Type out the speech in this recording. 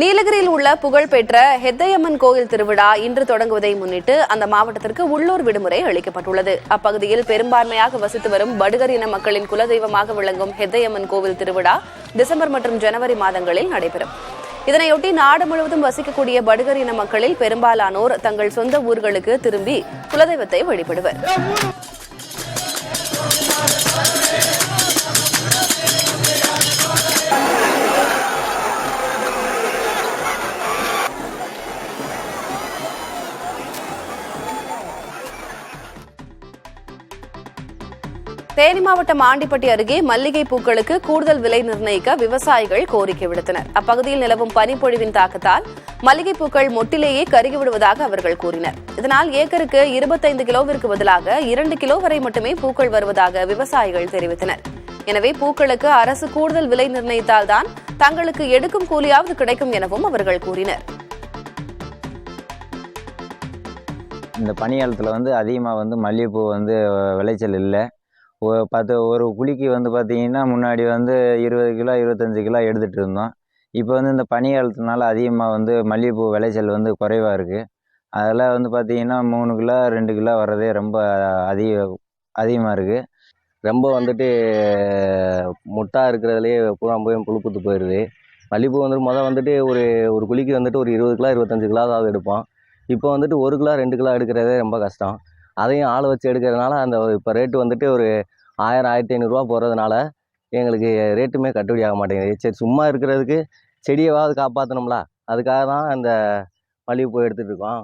நீலகிரியில் உள்ள புகழ்பெற்ற ஹெத்தையம்மன் கோயில் திருவிழா இன்று தொடங்குவதை முன்னிட்டு அந்த மாவட்டத்திற்கு உள்ளூர் விடுமுறை அளிக்கப்பட்டுள்ளது. அப்பகுதியில் பெரும்பான்மையாக வசித்து வரும் படுகர் இன மக்களின் குலதெய்வமாக விளங்கும் ஹெத்தையம்மன் கோவில் திருவிழா டிசம்பர் மற்றும் ஜனவரி மாதங்களில் நடைபெறும். இதனையொட்டி நாடு முழுவதும் வசிக்கக்கூடிய படுகர் இன மக்களில் பெரும்பாலானோர் தங்கள் சொந்த ஊர்களுக்கு திரும்பி குலதெய்வத்தை வழிபடுவர். தேனி மாவட்டம் ஆண்டிப்பட்டி அருகே மல்லிகை பூக்களுக்கு கூடுதல் விலை நிர்ணயிக்க விவசாயிகள் கோரிக்கை விடுத்தனர். அப்பகுதியில் நிலவும் பனிப்பொழிவின் தாக்கத்தால் மல்லிகை பூக்கள் மொட்டிலேயே கருகிவிடுவதாக அவர்கள் கூறினர். இதனால் ஏக்கருக்கு 25 கிலோவிற்கு பதிலாக 2 கிலோ வரை மட்டுமே பூக்கள் வருவதாக விவசாயிகள் தெரிவித்தனர். எனவே பூக்களுக்கு அரசு கூடுதல் விலை நிர்ணயித்தால்தான் தங்களுக்கு எடுக்கும் கூலியாவது கிடைக்கும் எனவும் அவர்கள் கூறினர். இந்த பனிக்காலத்தில் அதிகமாக மல்லிகைப்பூ விளைச்சல் இல்லை. ஒரு குழிக்கு பார்த்தீங்கன்னா முன்னாடி 20 கிலோ 25 கிலோ எடுத்துகிட்டு இருந்தோம். இப்போ இந்த பனி காலத்தினால அதிகமாக மல்லிகைப்பூ விளைச்சல் குறைவாக இருக்குது. அதில் பார்த்தீங்கன்னா 3 கிலோ 2 கிலோ வர்றதே ரொம்ப அதிகமாக இருக்குது. ரொம்ப முட்டாக இருக்கிறதுலே பூரா போய் புழுப்புத்து போயிடுது. மல்லிகைப்பூ முதல் ஒரு குழிக்கு ஒரு 20 கிலோ 25 கிலோவாவது எடுப்போம். இப்போ 1 கிலோ 2 கிலோ எடுக்கிறதே ரொம்ப கஷ்டம். அதையும் ஆள் வச்சு எடுக்கிறதுனால அந்த இப்போ ரேட்டு ஒரு 1000 1500 ரூபா போகிறதுனால எங்களுக்கு ரேட்டுமே கட்டுப்படி ஆக மாட்டேங்குது. சரி, சும்மா இருக்கிறதுக்கு செடியவாவது காப்பாற்றணும்ல, அதுக்காக தான் இந்த மல்லிகைப்பூ எடுத்துகிட்டு இருக்கோம்.